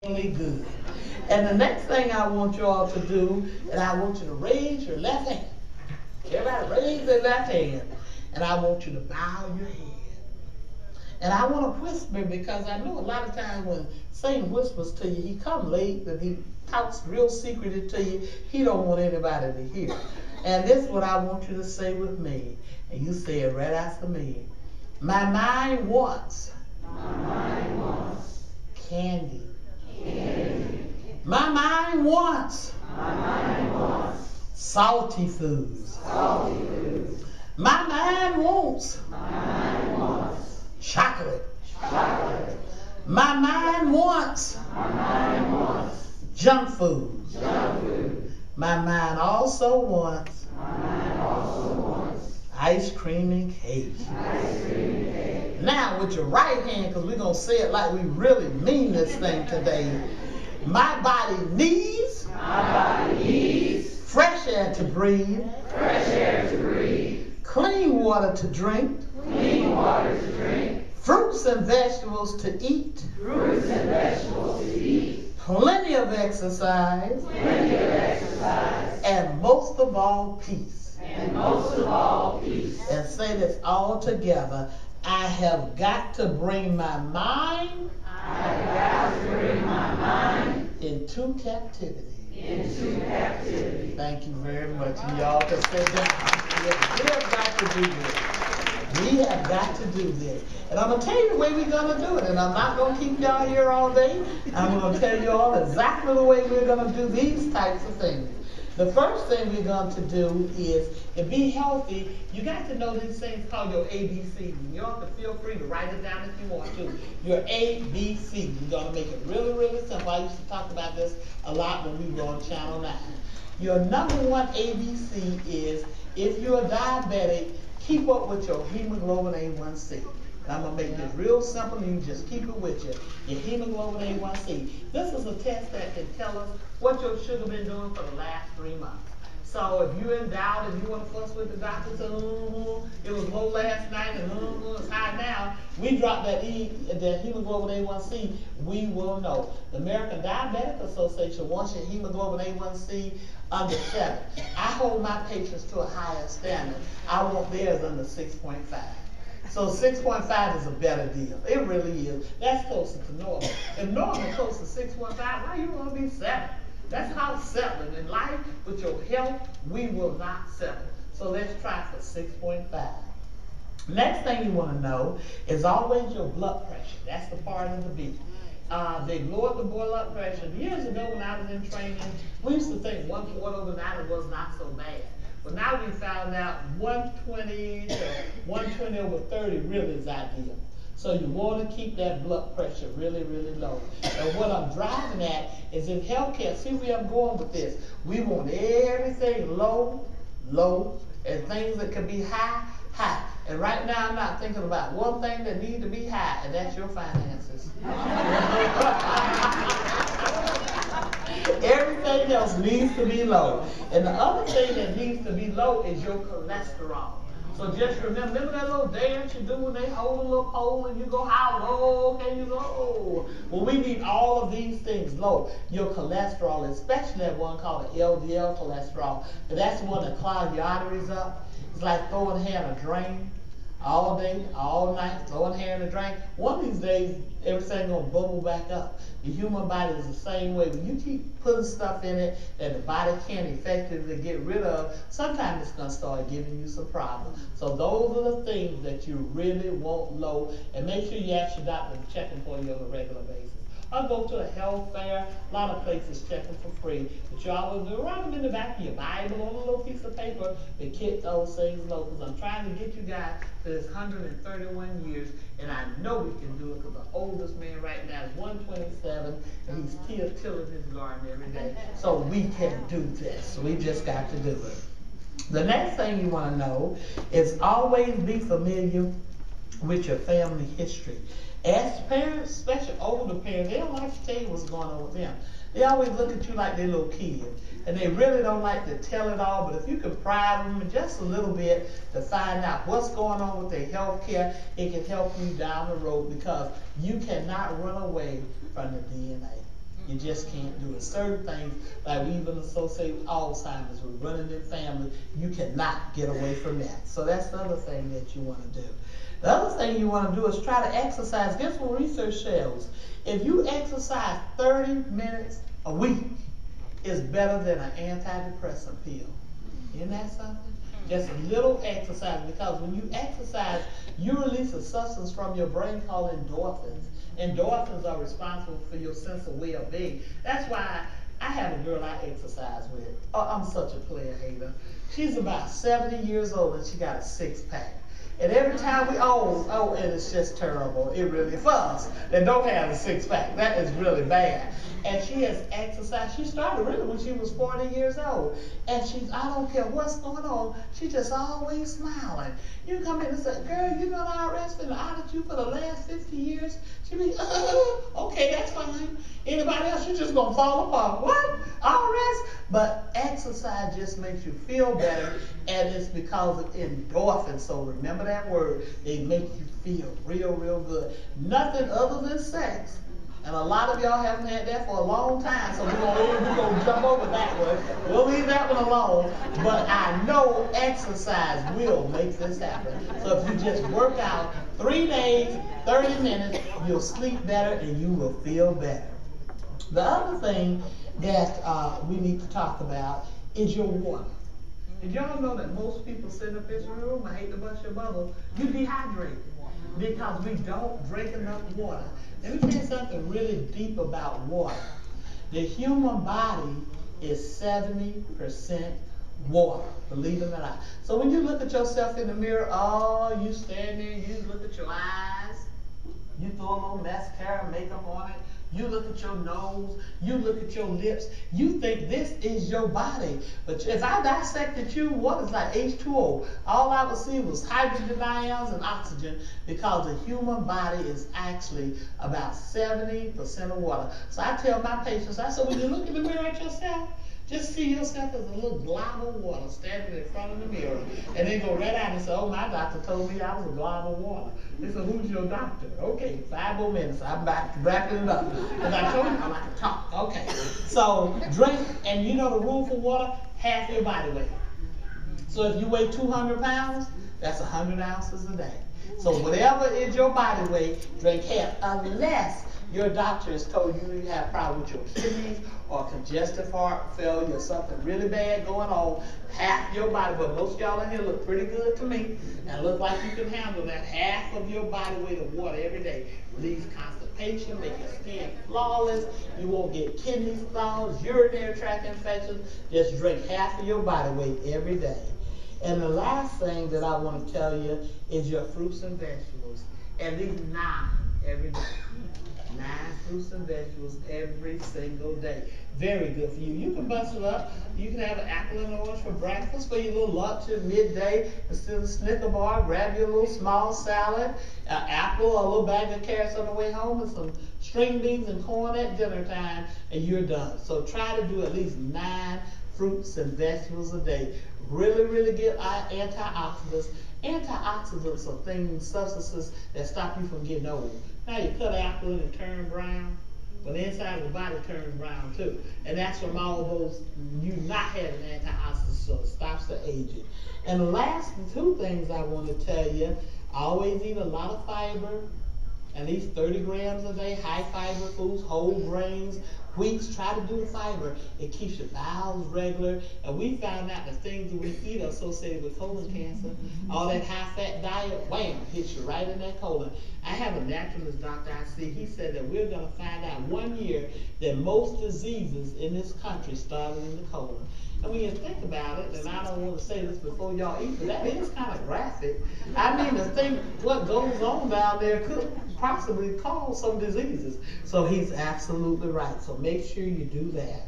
really good. And the next thing I want you all to do, and I want you to raise your left hand. Everybody raise their left hand. And I want you to bow your head. And I want to whisper because I know a lot of times when Satan whispers to you, he comes late and he talks real secretive to you. He don't want anybody to hear. And this is what I want you to say with me. And you say it right after me. My mind wants. My mind wants. Candy. Candy. My mind wants. My mind wants. Salty foods. Salty foods. My mind wants. My mind wants. Chocolate. Chocolate. My mind wants. My mind wants. Junk food. Junk food. My mind also wants. My mind also wants. Ice cream and cake. Ice cream and cake. Now with your right hand, because we're going to say it like we really mean this thing today. My body needs. My body needs. Fresh air to breathe. Fresh air to breathe. Clean water to drink. Clean water to drink. Fruits and vegetables to eat. Fruits and vegetables to eat. Plenty of exercise. Plenty of exercise. And most of all, peace. And most of all, peace. And say this all together. I have got to bring my mind I have got to bring my mind into captivity. into captivity. Thank you very much. And y'all can say that. We have got to do this. We have got to do this. And I'm going to tell you the way we're going to do it. And I'm not going to keep y'all here all day. I'm going to tell you all exactly the way we're going to do these types of things. The first thing we're going to do is to be healthy, you got to know these things called your ABC. And you all can feel free to write it down if you want to. Your ABC. We're going to make it really, really simple. I used to talk about this a lot when we were on Channel 9. Your number one ABC is if you're diabetic, keep up with your hemoglobin A1C. I'm going to make this real simple and you just keep it with you. Your hemoglobin A1C. This is a test that can tell us what your sugar been doing for the last 3 months. So if you're in doubt and you want to fuss with the doctor, say, it was low last night and it's high now, we drop that hemoglobin A1C, we will know. The American Diabetic Association wants your hemoglobin A1C under 7. I hold my patients to a higher standard. I want theirs under 6.5. So 6.5 is a better deal. It really is. That's closer to normal. If normal is close to 6.5, why you want to be 7? That's how settling. In life, with your health, we will not settle. So let's try for 6.5. Next thing you want to know is always your blood pressure. That's the part of the beat. They lowered the blood pressure. Years ago when I was in training, we used to think 140/90 was not so bad. But now we found out 120 to 120/30 really is ideal. So you want to keep that blood pressure really, really low. And what I'm driving at is in healthcare, see where I'm going with this. We want everything low, low, and things that can be high, high. And right now I'm not thinking about one thing that needs to be high, and that's your finances. Everything else needs to be low. And the other thing that needs to be low is your cholesterol. So just remember that little dance you do when they hold a little pole and you go, how low can you go? Well, we need all of these things low. Your cholesterol, especially that one called the LDL cholesterol, but that's the one that clogs your arteries up. It's like throwing hair in a drain. All day, all night, throwing hair in the drain. One of these days, everything's going to bubble back up. The human body is the same way. When you keep putting stuff in it that the body can't effectively get rid of, sometimes it's going to start giving you some problems. So those are the things that you really want low. And make sure you ask your doctor to check them for you on a regular basis. Or go to a health fair. A lot of places check them for free. But you always do write them in the back of your Bible on a little piece of paper to keep those things low. Because I'm trying to get you guys to this 131 years. And I know we can do it because the oldest man right now is 127. And he's still tilling his garden every day. So we can do this. We just got to do it. The next thing you want to know is always be familiar with your family history. As parents, especially older parents, they don't like to tell you what's going on with them. They always look at you like they're little kids. And they really don't like to tell it all, but if you can pry them just a little bit to find out what's going on with their health care, it can help you down the road because you cannot run away from the DNA. just can't do it. Certain things, like we even associate with Alzheimer's, with running in family, you cannot get away from that. So that's the other thing that you want to do. The other thing you want to do is try to exercise. Guess what research shows? If you exercise 30 minutes a week, it's better than an antidepressant pill. Isn't that something? Just a little exercise, because when you exercise, you release a substance from your brain called endorphins. Endorphins are responsible for your sense of well-being. That's why I have a girl I exercise with. Oh, I'm such a player hater. She's about 70 years old and she got a six-pack. And every time and it's just terrible. It really, for us that don't have a six-pack, that is really bad. And she has exercised. She started really when she was 40 years old. And I don't care what's going on, she's just always smiling. You come in and say, girl, you know the IRS been audit you for the last 50 years? She be, okay, that's fine. Anybody else, you're just going to fall apart. What? IRS? But exercise just makes you feel better, and it's because of endorphins. So remember that word. They make you feel real, real good. Nothing other than sex. And a lot of y'all haven't had that for a long time, so we're gonna jump over that one. We'll leave that one alone. But I know exercise will make this happen. So if you just work out 3 days, 30 minutes, you'll sleep better and you will feel better. The other thing that we need to talk about is your water. Did y'all know that most people sitting up in this room, I hate to bust your bubble, you dehydrated because we don't drink enough water. Let me tell you something really deep about water. The human body is 70% water, believe it or not. So when you look at yourself in the mirror, you stand there, you look at your eyes, you throw a little mascara, makeup on it, you look at your nose, you look at your lips, you think this is your body. But if I dissected you, what is like H2O? All I would see was hydrogen ions and oxygen, because the human body is actually about 70% of water. So I tell my patients, I said, when you look in the mirror at yourself, just see yourself as a little glob of water standing in front of the mirror. And then go right out and say, oh, my doctor told me I was a glob of water. They said, who's your doctor? Okay, 5 more minutes. I'm back wrapping it up. Because I told you I like to talk. Okay. So drink, and you know the rule for water, half your body weight. So if you weigh 200 pounds, that's 100 ounces a day. So whatever is your body weight, drink half, unless your doctor has told you you have a problem with your kidneys or congestive heart failure or something really bad going on. Half your body, but most of y'all in here look pretty good to me and look like you can handle that. Half of your body weight of water every day relieves constipation, make your skin flawless. You won't get kidney stones, urinary tract infections. Just drink half of your body weight every day. And the last thing that I want to tell you is your fruits and vegetables. At least 9 every day. 9 fruits and vegetables every single day. Very good for you. You can bust it up. You can have an apple and orange for breakfast, for your little lunch at midday. Instead of a Snicker bar, grab your little small salad, an apple, a little bag of carrots on the way home, and some string beans and corn at dinner time, and you're done. So try to do at least 9 fruits and vegetables a day. Really, really good antioxidants. Antioxidants are things, substances that stop you from getting old. Now you cut an apple and it turns brown, but the inside of the body turns brown too. And that's from all those, you not having antioxidants, so it stops the aging. And the last 2 things I want to tell you, always eat a lot of fiber, at least 30 grams a day, high fiber foods, whole grains, wheats. Try to do the fiber. It keeps your bowels regular. And we found out the things that we eat are associated with colon cancer. All that high-fat diet, wham, hits you right in that colon. I have a naturalist doctor I see. He said that we're going to find out 1 year that most diseases in this country started in the colon. And when you think about it, and I don't want to say this before y'all eat, but that is kind of graphic. I mean, to think what goes on down there could possibly cause some diseases. So he's absolutely right. So make sure you do that.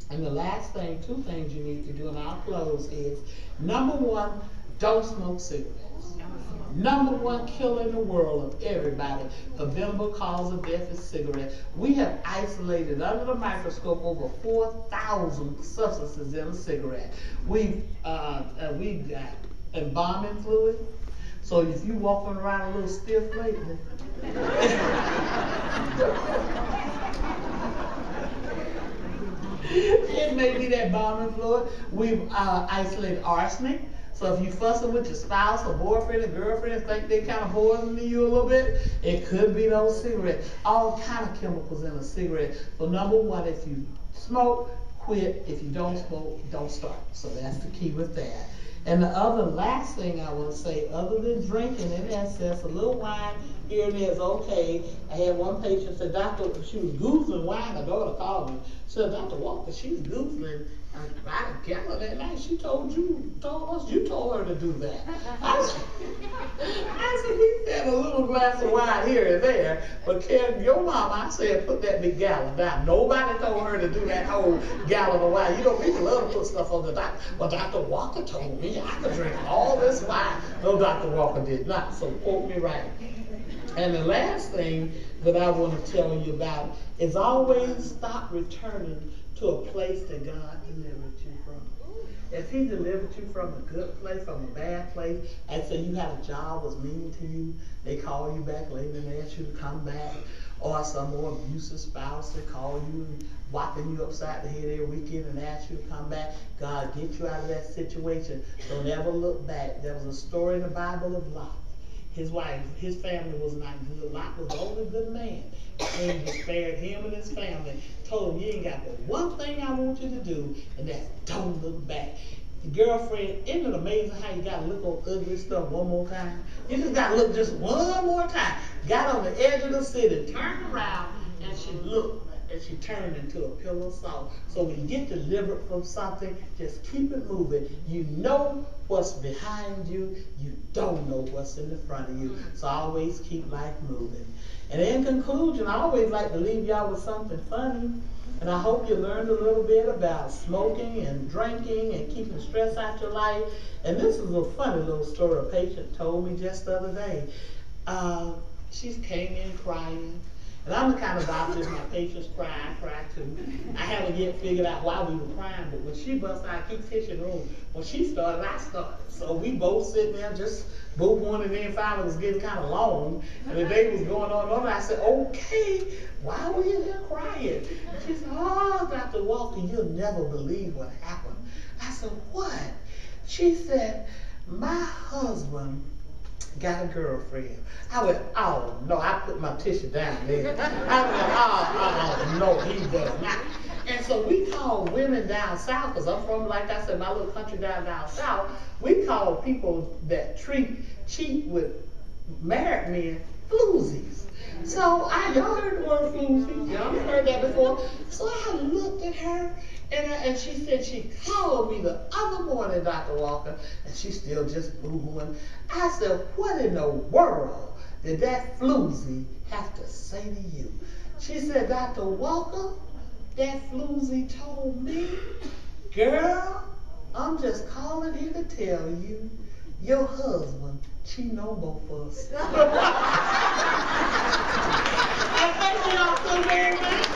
And the last thing, 2 things you need to do, and I'll close, is number 1, don't smoke cigarettes. Number 1 killer in the world of everybody, preventable cause of death, is cigarette. We have isolated under the microscope over 4,000 substances in a cigarette. We've got embalming fluid. So if you walking around a little stiff lately, It may be that bombing fluid. We've isolated arsenic. So if you fussing with your spouse or boyfriend or girlfriend and think they kind of poisoning you a little bit, it could be those cigarettes. All kind of chemicals in a cigarette. So number one, if you smoke, quit. If you don't smoke, don't start. So that's the key with that. And the last thing I want to say, other than drinking in excess, a little wine here and there is okay. I had one patient say, Doctor, she was googling wine. My daughter called me. She said, Dr. Walker, she's googling about a gallon that night. She told us you told her to do that. I said, we had a little glass of wine here and there, but Karen, your mama, I said, put that big gallon down. Nobody told her to do that whole gallon of wine. You know, people love to put stuff on the doctor. Well, Dr. Walker told me I could drink all this wine. No, Dr. Walker did not, so quote me right. And the last thing that I want to tell you about is always stop returning to a place that God delivered you from. If He delivered you from a good place, from a bad place, and say you had a job was mean to you, they call you back later and ask you to come back, or some more abusive spouse that call you and whopping you upside the head every weekend and ask you to come back, God get you out of that situation. Don't ever look back. There was a story in the Bible of Lot. His wife, his family was not good. Lot was the only good man. And he spared him and his family. Told him, you ain't got but one thing I want you to do, and that's don't look back. The girlfriend, isn't it amazing how you got to look on ugly stuff one more time? You just got to look just one more time. Got on the edge of the city, turned around, and she looked. And she turned into a pillar of salt. So when you get delivered from something, just keep it moving. You know what's behind you. You don't know what's in the front of you. So always keep life moving. And in conclusion, I always like to leave y'all with something funny. And I hope you learned a little bit about smoking and drinking and keeping stress out your life. And this is a funny little story a patient told me just the other day. She came in crying. And I'm the kind of doctor, my patients cry, I cry too. I haven't yet figured out why we were crying, but when she busts out, I keep tissue in the room. When she started, I started. So we both sitting there just boo-booing, and then finally it was getting kind of long. And the day was going on, and I said, okay, why were you here crying? And she said, oh, Dr. Walker, you'll never believe what happened. I said, what? She said, my husband got a girlfriend. I went, oh no, I put my tissue down there. I went, oh no, he does not. And so we call women down south, because I'm from, like I said, my little country down south, we call people that cheat with married men floozies. So y'all heard the word floozy, y'all heard that before. So I looked at her, and she said she called me the other morning, Dr. Walker, and she's still just boo-hooing. I said, what in the world did that floozy have to say to you? She said, Dr. Walker, that floozy told me, girl, I'm just calling here to tell you, your husband cheating on both of us. I thank y'all so very much.